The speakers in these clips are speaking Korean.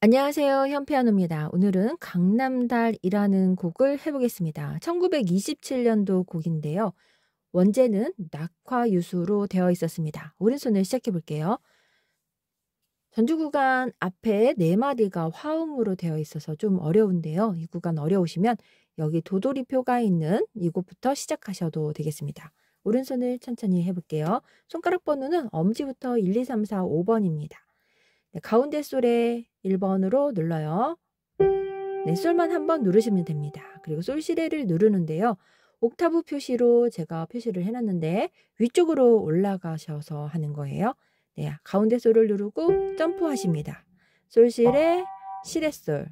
안녕하세요. 현피아노입니다. 오늘은 강남달이라는 곡을 해보겠습니다. 1927년도 곡인데요. 원제는 낙화유수로 되어 있었습니다. 오른손을 시작해 볼게요. 전주 구간 앞에 4마디가 화음으로 되어 있어서 좀 어려운데요. 이 구간 어려우시면 여기 도돌이표가 있는 이곳부터 시작하셔도 되겠습니다. 오른손을 천천히 해볼게요. 손가락 번호는 엄지부터 1, 2, 3, 4, 5번입니다. 네, 가운데 솔에 1번으로 눌러요. 네, 솔만 한번 누르시면 됩니다. 그리고 솔시레를 누르는데요. 옥타브 표시로 제가 표시를 해놨는데 위쪽으로 올라가셔서 하는 거예요. 네, 가운데 솔을 누르고 점프하십니다. 솔시레, 시레솔.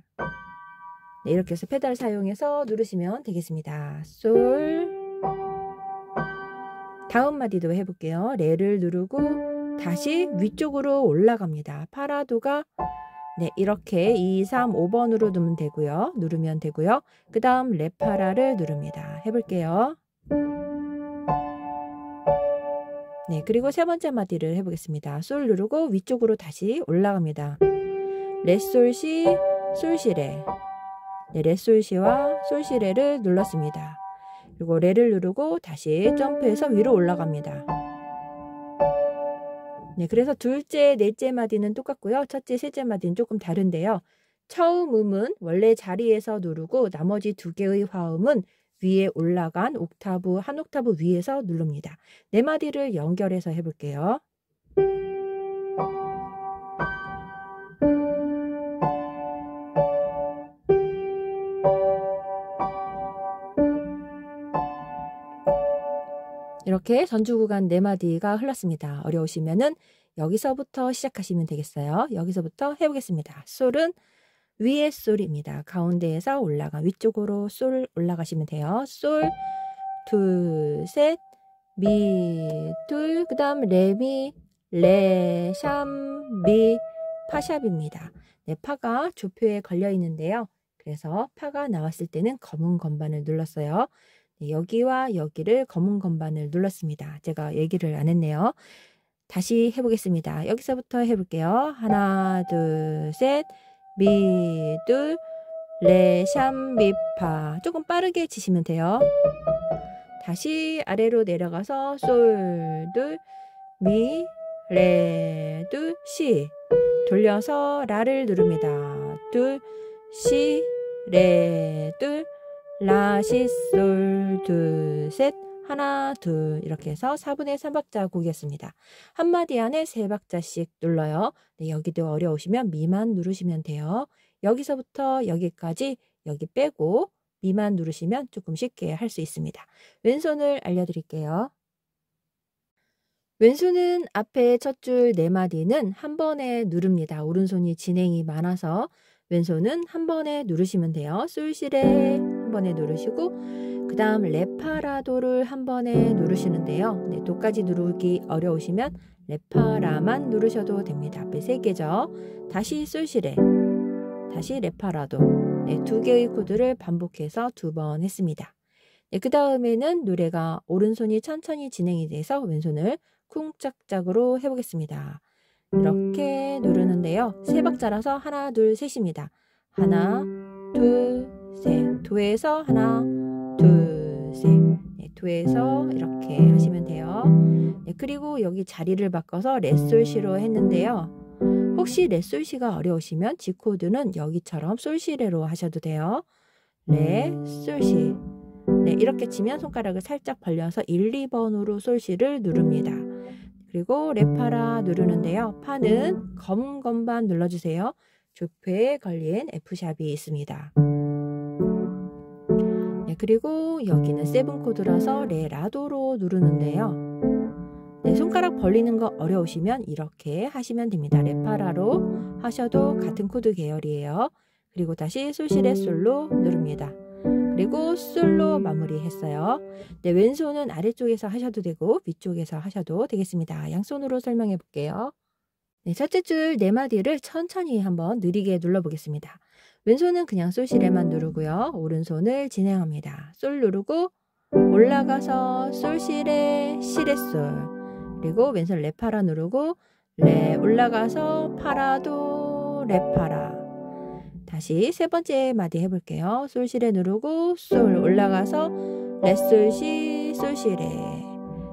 네, 이렇게 해서 페달 사용해서 누르시면 되겠습니다. 솔. 다음 마디도 해볼게요. 레를 누르고 다시 위쪽으로 올라갑니다. 파라도가 네, 이렇게 2, 3, 5번으로 누르면 되고요. 그 다음 레파라를 누릅니다. 해볼게요. 네, 그리고 세 번째 마디를 해보겠습니다. 솔 누르고 위쪽으로 다시 올라갑니다. 레솔시, 솔시레. 네, 레솔시와 솔시레를 눌렀습니다. 그리고 레를 누르고 다시 점프해서 위로 올라갑니다. 네, 그래서 둘째, 넷째 마디는 똑같고요. 첫째, 셋째 마디는 조금 다른데요. 처음 음은 원래 자리에서 누르고 나머지 2개의 화음은 위에 올라간 옥타브, 한 옥타브 위에서 누릅니다. 네 마디를 연결해서 해볼게요. 이렇게 전주 구간 4마디가 흘렀습니다. 어려우시면은 여기서부터 시작하시면 되겠어요. 여기서부터 해보겠습니다. 솔은 위에 솔입니다. 가운데에서 올라가 위쪽으로 솔 올라가시면 돼요. 솔, 둘, 셋, 미, 둘, 그 다음 레미, 레, 샴, 미, 파샵입니다. 네, 파가 조표에 걸려 있는데요. 그래서 파가 나왔을 때는 검은 건반을 눌렀어요. 네, 여기와 여기를 검은 건반을 눌렀습니다. 제가 얘기를 안 했네요. 다시 해보겠습니다. 여기서부터 해볼게요. 하나, 둘, 셋, 미, 둘, 레, 샴, 미, 파. 조금 빠르게 치시면 돼요. 다시 아래로 내려가서 솔, 둘, 미, 레, 둘, 시. 돌려서 라를 누릅니다. 둘, 시, 레, 둘, 라, 시, 솔, 둘, 셋, 하나, 둘 이렇게 해서 4분의 3박자 곡이었습니다. 한 마디 안에 3박자씩 눌러요. 네, 여기도 어려우시면 미만 누르시면 돼요. 여기서부터 여기까지 여기 빼고 미만 누르시면 조금 쉽게 할 수 있습니다. 왼손을 알려드릴게요. 왼손은 앞에 첫 줄 4마디는 한 번에 누릅니다. 오른손이 진행이 많아서 왼손은 한 번에 누르시면 돼요. 솔시레 한 번에 누르시고 그 다음 레파라도를 한 번에 누르시는데요. 네, 도까지 누르기 어려우시면 레파라만 누르셔도 됩니다. 앞에 3개죠. 다시 솔시레, 다시 레파라도. 네, 2개의 코드를 반복해서 2번 했습니다. 네, 그 다음에는 노래가 오른손이 천천히 진행이 돼서 왼손을 쿵짝짝으로 해보겠습니다. 이렇게 누르는데요. 3박자라서 하나, 둘, 셋입니다. 하나, 둘, 셋. 도에서 하나, 둘, 셋. 네, 도에서 이렇게 하시면 돼요. 네, 그리고 여기 자리를 바꿔서 레솔시로 했는데요. 혹시 레솔시가 어려우시면 G코드는 여기처럼 솔시레로 하셔도 돼요. 레, 솔시. 네, 이렇게 치면 손가락을 살짝 벌려서 1, 2번으로 솔시를 누릅니다. 그리고 레파라 누르는데요. 파는 검은 건반 눌러주세요. 조표에 걸린 F샵이 있습니다. 네, 그리고 여기는 7코드라서 레라도로 누르는데요. 네, 손가락 벌리는 거 어려우시면 이렇게 하시면 됩니다. 레파라로 하셔도 같은 코드 계열이에요. 그리고 다시 솔시레 솔로 누릅니다. 그리고 솔로 마무리했어요. 네, 왼손은 아래쪽에서 하셔도 되고 위쪽에서 하셔도 되겠습니다. 양손으로 설명해 볼게요. 네, 첫째 줄 4마디를 천천히 한번 느리게 눌러보겠습니다. 왼손은 그냥 솔시레만 누르고요. 오른손을 진행합니다. 솔 누르고 올라가서 솔시레, 시레솔. 그리고 왼손 레파라 누르고 레 올라가서 파라도, 레파라. 다시 세 번째 마디 해볼게요. 솔시레 누르고 솔 올라가서 레솔시 솔시레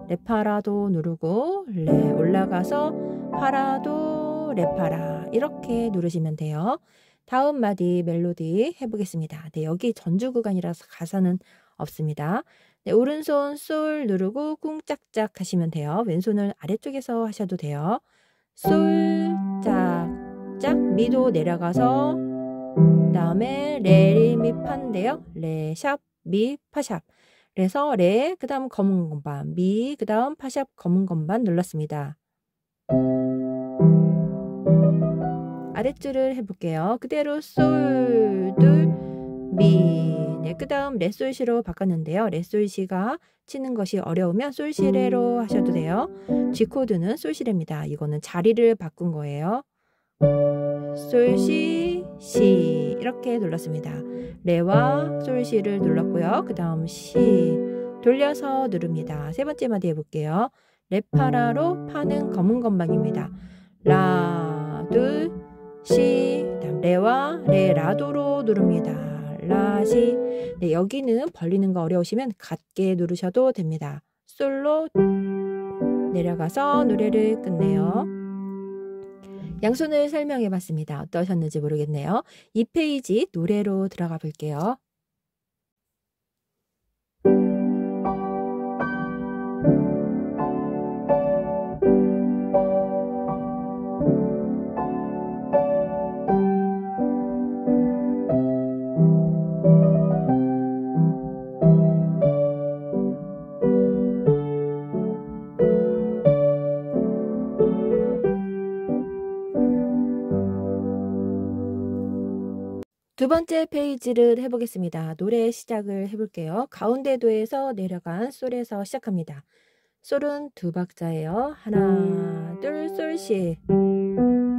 레파라도 누르고 레 올라가서 파라도 레파라 이렇게 누르시면 돼요. 다음 마디 멜로디 해보겠습니다. 네, 여기 전주 구간이라서 가사는 없습니다. 네, 오른손 솔 누르고 꿍짝짝 하시면 돼요. 왼손을 아래쪽에서 하셔도 돼요. 솔 짝짝 미도 내려가서 다음에 레 미 파인데요. 레 샵 미 파샵 그래서 레 그 다음 검은 건반 미 그 다음 파샵 검은 건반 눌렀습니다. 아랫줄을 해볼게요. 그대로 솔 둘 미 네, 그 다음 레솔시로 바꿨는데요. 레솔시가 치는 것이 어려우면 솔시레로 하셔도 돼요. G코드는 솔시레입니다. 이거는 자리를 바꾼 거예요. 솔시 시 이렇게 눌렀습니다. 레와 솔시를 눌렀고요. 그 다음 시 돌려서 누릅니다. 세 번째 마디 해볼게요. 레파라로 파는 검은 건방입니다. 라 둘 시 다음 레와 레라도로 누릅니다. 라시 네, 여기는 벌리는 거 어려우시면 같게 누르셔도 됩니다. 솔로 내려가서 노래를 끝내요. 양손을 설명해 봤습니다. 어떠셨는지 모르겠네요. 이 페이지 노래로 들어가 볼게요. 두 번째 페이지를 해보겠습니다. 노래 시작을 해볼게요. 가운데 도에서 내려간 솔에서 시작합니다. 솔은 두 박자예요. 하나, 둘, 솔시.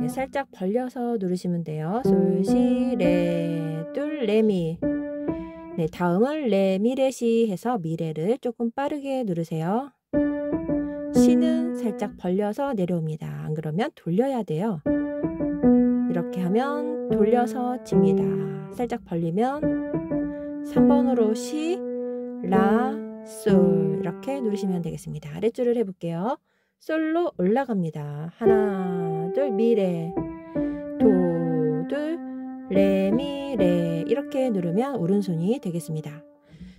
네, 살짝 벌려서 누르시면 돼요. 솔시, 레, 둘, 레미. 네, 다음은 레, 미, 레, 시 해서 미레를 조금 빠르게 누르세요. 시는 살짝 벌려서 내려옵니다. 안 그러면 돌려야 돼요. 이렇게 하면 돌려서 칩니다. 살짝 벌리면 3번으로 시, 라, 솔 이렇게 누르시면 되겠습니다. 아랫줄을 해볼게요. 솔로 올라갑니다. 하나, 둘, 미, 레, 도, 둘, 레, 미, 레 이렇게 누르면 오른손이 되겠습니다.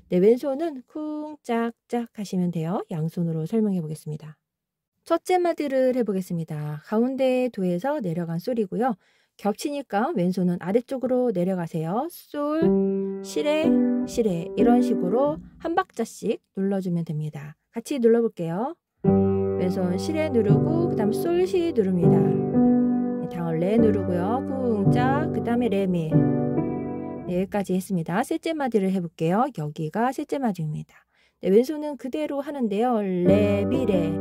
네, 왼손은 쿵, 짝짝 하시면 돼요. 양손으로 설명해 보겠습니다. 첫째 마디를 해보겠습니다. 가운데 도에서 내려간 솔이고요. 겹치니까 왼손은 아래쪽으로 내려가세요. 솔, 시레, 시레 이런 식으로 한 박자씩 눌러주면 됩니다. 같이 눌러볼게요. 왼손 시레 누르고 그 다음 솔, 시 누릅니다. 다음 레 누르고요. 쿵짝 그 다음에 레미 네, 여기까지 했습니다. 셋째 마디를 해볼게요. 여기가 셋째 마디입니다. 네, 왼손은 그대로 하는데요. 레, 미, 레,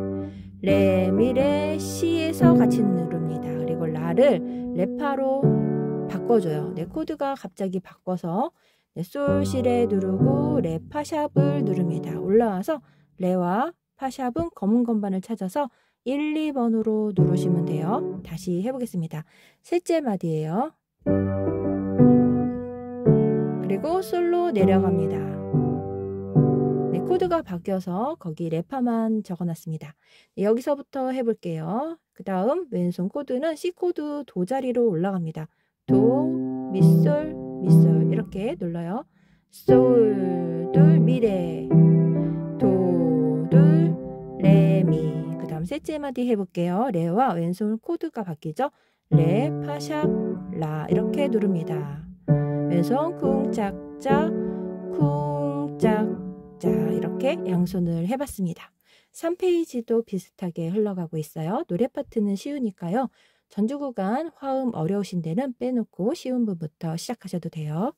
레, 미, 레, 시에서 같이 누릅니다. 그리고 라를 레파로 바꿔줘요. 네, 코드가 갑자기 바꿔서 네, 솔, 시, 레 누르고 레, 파샵을 누릅니다. 올라와서 레와 파샵은 검은 건반을 찾아서 1, 2번으로 누르시면 돼요. 다시 해보겠습니다. 셋째 마디예요. 그리고 솔로 내려갑니다. 네, 코드가 바뀌어서 거기 레파만 적어놨습니다. 네, 여기서부터 해볼게요. 그 다음 왼손 코드는 C 코드 도 자리로 올라갑니다. 도, 미솔, 미솔 이렇게 눌러요. 솔, 둘, 미레, 도, 둘, 레, 미. 그 다음 셋째 마디 해볼게요. 레와 왼손 코드가 바뀌죠. 레, 파샵, 라 이렇게 누릅니다. 왼손 쿵짝짝 쿵짝짝 이렇게 양손을 해봤습니다. 3페이지도 비슷하게 흘러가고 있어요. 노래 파트는 쉬우니까요. 전주 구간 화음 어려우신 데는 빼놓고 쉬운 부분부터 시작하셔도 돼요.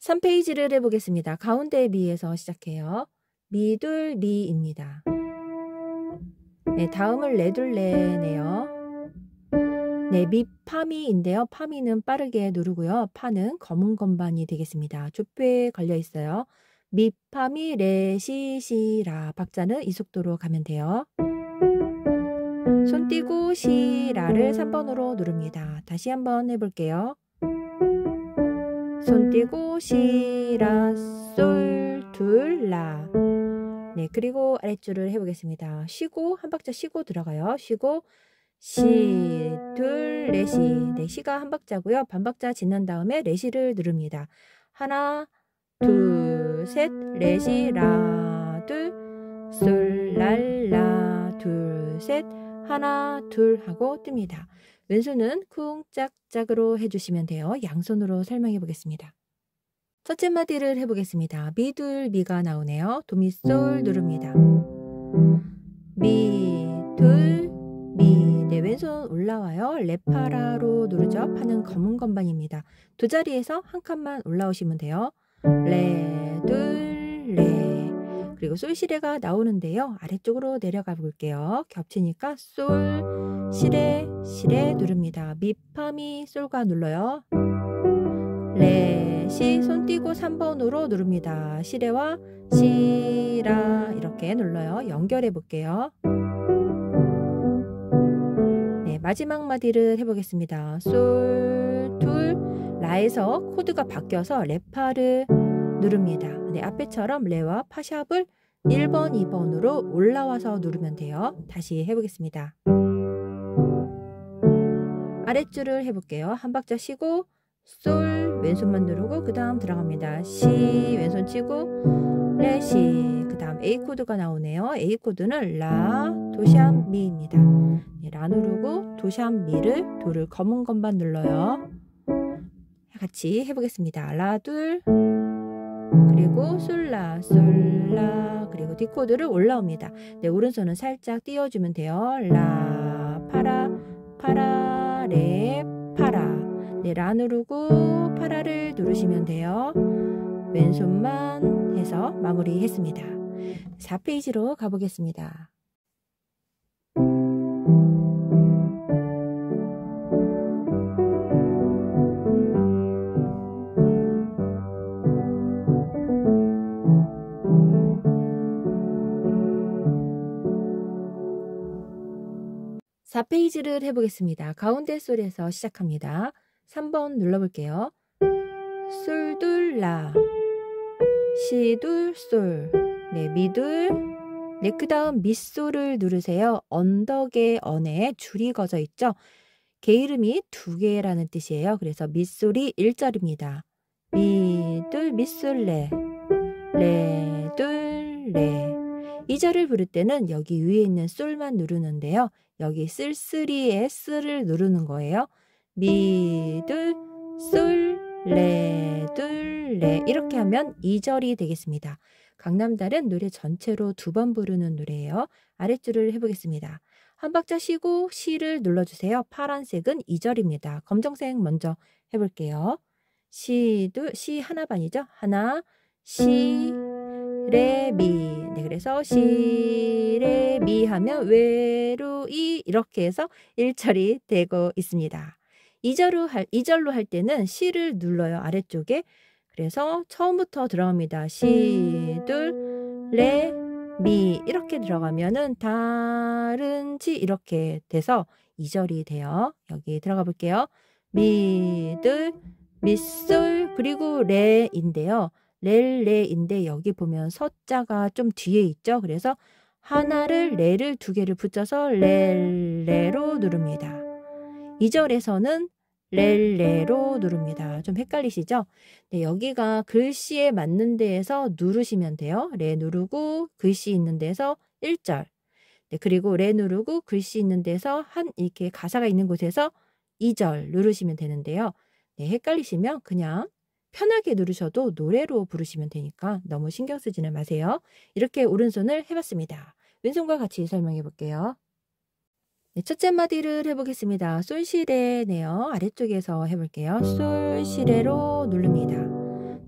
3페이지를 해보겠습니다. 가운데 미에서 시작해요. 미둘 미입니다. 네, 다음을 레둘 레네요. 네, 미파미인데요. 파미는 빠르게 누르고요. 파는 검은 건반이 되겠습니다. 좁게 걸려 있어요. 미파미 레시시라 박자는 이 속도로 가면 돼요. 손 띄고 시라를 3번으로 누릅니다. 다시 한번 해볼게요. 손 띄고 시라 솔 둘 라. 네, 그리고 아랫줄을 해보겠습니다. 쉬고 한 박자 쉬고 들어가요. 쉬고 시, 둘, 레시. 네, 시가 한 박자고요. 반 박자 지난 다음에 레시를 누릅니다. 하나, 둘, 셋, 레시, 라, 둘, 솔, 랄, 라, 둘, 셋, 하나, 둘 하고 뜹니다. 왼손은 쿵짝짝으로 해주시면 돼요. 양손으로 설명해 보겠습니다. 첫째 마디를 해보겠습니다. 미둘, 미가 나오네요. 도미솔 누릅니다. 미, 둘, 미. 네, 왼손 올라와요. 레파라로 누르죠. 파는 검은 건반입니다. 두 자리에서 한 칸만 올라오시면 돼요. 레, 둘, 레. 그리고 솔시레가 나오는데요. 아래쪽으로 내려가 볼게요. 겹치니까 솔, 시레, 시레 누릅니다. 미파미 솔과 눌러요. 레, 시, 손 띄고 3번으로 누릅니다. 시레와 시라 이렇게 눌러요. 연결해 볼게요. 네, 마지막 마디를 해보겠습니다. 솔, 둘, 라에서 코드가 바뀌어서 레파를 누릅니다. 네, 앞에처럼 레와 파샵을 1번, 2번으로 올라와서 누르면 돼요. 다시 해보겠습니다. 아랫줄을 해볼게요. 한 박자 쉬고 솔 왼손만 누르고 그 다음 들어갑니다. 시 왼손 치고 레 시 그 다음 A 코드가 나오네요. A 코드는 라 도샵 미입니다. 네, 라 누르고 도샵 미를 도를 검은 건반 눌러요. 같이 해보겠습니다. 라 둘 그리고 솔라 솔라 그리고 D 코드를 올라옵니다. 네, 오른손은 살짝 띄워주면 돼요. 라 파라 파라 레 파라. 네, 라 누르고 파라를 누르시면 돼요. 왼손만 해서 마무리했습니다. 4페이지로 가보겠습니다. (4페이지를) 해보겠습니다. 가운데 솔에서 시작합니다. 3번 눌러볼게요. 솔, 둘, 라, 시, 둘, 솔, 네, 미, 둘, 네, 그 다음 밑솔을 누르세요. 언덕의 언에 줄이 거져 있죠. 개 이름이 두 개라는 뜻이에요. 그래서 밑솔이 1절입니다. 미, 둘, 밑솔, 레, 레, 둘, 레. 2절을 부를 때는 여기 위에 있는 솔만 누르는데요. 여기 쓸쓸이의 쓰를 누르는 거예요. 미, 둘, 솔, 레, 둘, 레 이렇게 하면 2절이 되겠습니다. 강남달은 노래 전체로 2번 부르는 노래예요. 아랫줄을 해보겠습니다. 한 박자 쉬고 시를 눌러주세요. 파란색은 2절입니다. 검정색 먼저 해볼게요. 시, 둘, 시 하나 반이죠. 하나, 시, 레, 미. 네, 그래서 시, 레, 미 하면 외로, 이 이렇게 해서 1절이 되고 있습니다. 2절로 할 때는 시를 눌러요. 아래쪽에. 그래서 처음부터 들어갑니다. 시, 둘, 레, 미 이렇게 들어가면은 다른 지 이렇게 돼서 2절이 돼요. 여기 들어가 볼게요. 미, 둘, 미, 솔 그리고 레인데요. 레인데 여기 보면 서자가 좀 뒤에 있죠. 그래서 하나를 레를 두 개를 붙여서 레로 누릅니다. 2절에서는 레로 누릅니다. 좀 헷갈리시죠? 네, 여기가 글씨에 맞는 데에서 누르시면 돼요. 레 누르고 글씨 있는 데서 1절. 네, 그리고 레 누르고 글씨 있는 데서 이렇게 가사가 있는 곳에서 2절 누르시면 되는데요. 네, 헷갈리시면 그냥 편하게 누르셔도 노래로 부르시면 되니까 너무 신경 쓰지는 마세요. 이렇게 오른손을 해봤습니다. 왼손과 같이 설명해 볼게요. 네, 첫째 마디를 해보겠습니다. 솔시레네요. 아래쪽에서 해볼게요. 솔시레로 누릅니다.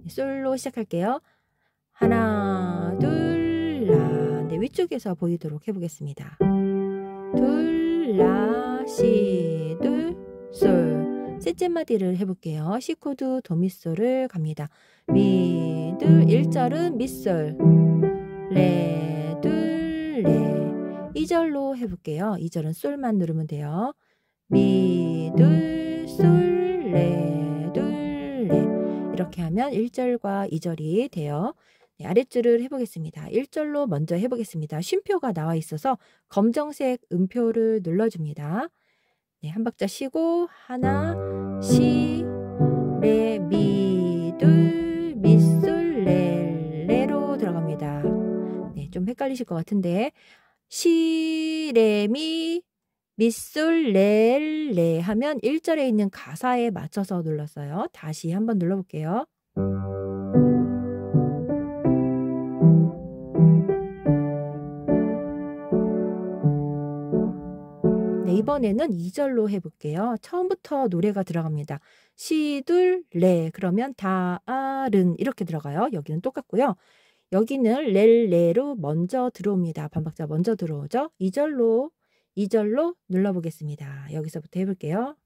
네, 솔로 시작할게요. 하나, 둘, 라. 네, 위쪽에서 보이도록 해보겠습니다. 둘, 라, 시, 둘, 솔. 셋째 마디를 해볼게요. C 코드 도미솔을 갑니다. 미, 둘, 1절은 미솔, 레, 둘, 레. 2절로 해볼게요. 2절은 솔만 누르면 돼요. 미, 둘, 솔, 레, 둘, 레. 이렇게 하면 1절과 2절이 돼요. 네, 아랫줄을 해보겠습니다. 1절로 먼저 해보겠습니다. 쉼표가 나와 있어서 검정색 음표를 눌러줍니다. 네, 한 박자 쉬고 하나, 시, 레, 미, 둘, 미, 솔, 레, 레로 들어갑니다. 네, 좀 헷갈리실 것 같은데 시, 레, 미, 미, 솔, 레, 레 하면 1절에 있는 가사에 맞춰서 눌렀어요. 다시 한번 눌러볼게요. 네, 이번에는 2절로 해볼게요. 처음부터 노래가 들어갑니다. 시, 둘, 레. 그러면 다, 아, 른 이렇게 들어가요. 여기는 똑같고요. 여기는 렐, 레로 먼저 들어옵니다. 반박자 먼저 들어오죠. 2절로 눌러보겠습니다. 여기서부터 해볼게요.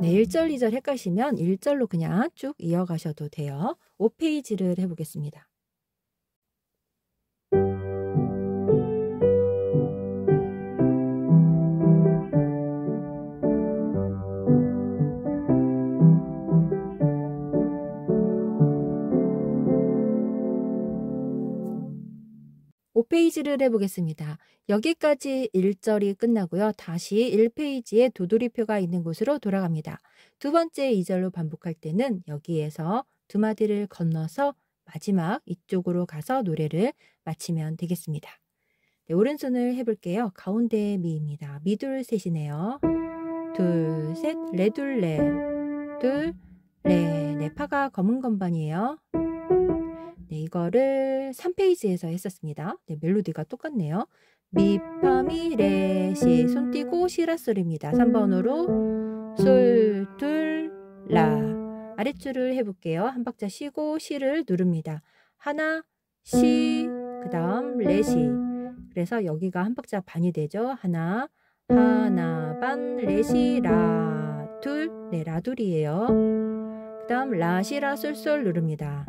네, 1절, 2절 헷갈리시면 1절로 그냥 쭉 이어가셔도 돼요. 5페이지를 해보겠습니다. 페이지를 해보겠습니다. 여기까지 1절이 끝나고요. 다시 1페이지에 도돌이표가 있는 곳으로 돌아갑니다. 두 번째 2절로 반복할 때는 여기에서 두 마디를 건너서 마지막 이쪽으로 가서 노래를 마치면 되겠습니다. 네, 오른손을 해볼게요. 가운데 미입니다. 미둘 셋이네요. 둘, 셋, 레둘, 레, 둘, 레. 네, 파가 검은 건반이에요. 네, 이거를 3페이지에서 했었습니다. 네, 멜로디가 똑같네요. 미, 파, 미, 레, 시. 손 띄고 시라솔입니다. 3번으로 솔, 둘, 라. 아랫줄을 해볼게요. 한 박자 쉬고 시를 누릅니다. 하나, 시, 그 다음 레시. 그래서 여기가 한 박자 반이 되죠. 하나, 반, 레시, 라, 둘. 네, 라둘이에요. 그 다음 라시라 솔솔 누릅니다.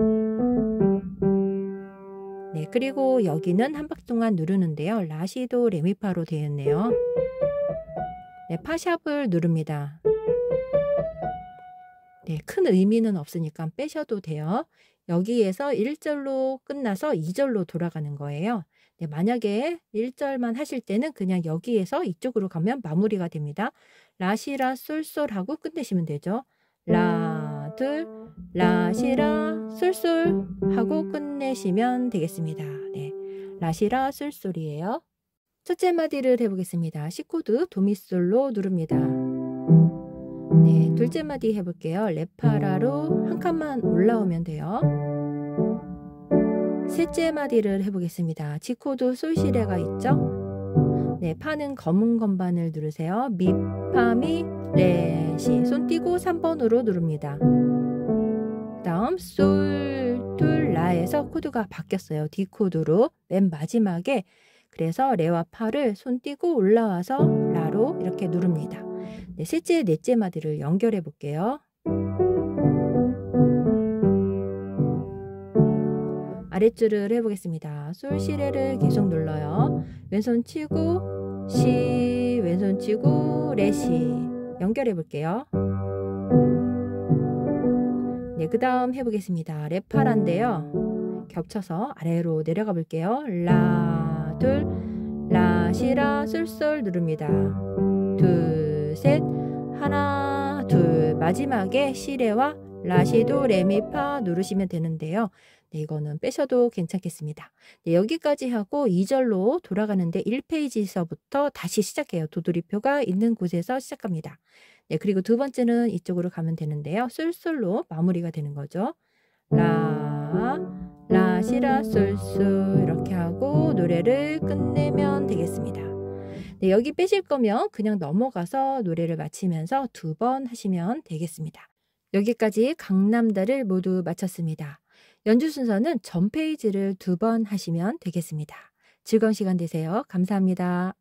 네, 그리고 여기는 한 박자 동안 누르는데요. 라시도 레미파로 되어 있네요. 네, 파샵을 누릅니다. 네, 큰 의미는 없으니까 빼셔도 돼요. 여기에서 1절로 끝나서 2절로 돌아가는 거예요. 네, 만약에 1절만 하실 때는 그냥 여기에서 이쪽으로 가면 마무리가 됩니다. 라시라 솔솔 하고 끝내시면 되죠. 라, 둘, 라시라 솔솔 하고 끝내시면 되겠습니다. 네, 라시라 솔솔이에요. 첫째 마디를 해보겠습니다. C 코드 도미솔로 누릅니다. 네, 둘째 마디 해볼게요. 레파라로 한 칸만 올라오면 돼요. 셋째 마디를 해보겠습니다. G 코드 솔시레가 있죠? 네, 파는 검은 건반을 누르세요. 미, 파, 미, 레, 시. 손 띄고 3번으로 누릅니다. 다음 솔, 둘, 라에서 코드가 바뀌었어요. D 코드로 맨 마지막에. 그래서 레와 파를 손 띄고 올라와서 라로 이렇게 누릅니다. 네, 셋째, 넷째 마디를 연결해 볼게요. 아랫줄을 해보겠습니다. 솔, 시레를 계속 눌러요. 왼손 치고 시, 왼손 치고 레, 시. 연결해 볼게요. 네, 그 다음 해보겠습니다. 레파란데요. 겹쳐서 아래로 내려가 볼게요. 라, 둘, 라, 시, 라, 솔, 솔 누릅니다. 둘, 셋, 하나, 둘. 마지막에 시레와 라시도, 레미파 누르시면 되는데요. 네, 이거는 빼셔도 괜찮겠습니다. 네, 여기까지 하고 2절로 돌아가는데 1페이지에서부터 다시 시작해요. 도돌이표가 있는 곳에서 시작합니다. 네, 그리고 두 번째는 이쪽으로 가면 되는데요. 솔솔로 마무리가 되는 거죠. 라, 라, 시라, 솔솔 이렇게 하고 노래를 끝내면 되겠습니다. 네, 여기 빼실 거면 그냥 넘어가서 노래를 마치면서 2번 하시면 되겠습니다. 여기까지 강남다를 모두 마쳤습니다. 연주 순서는 전 페이지를 2번 하시면 되겠습니다. 즐거운 시간 되세요. 감사합니다.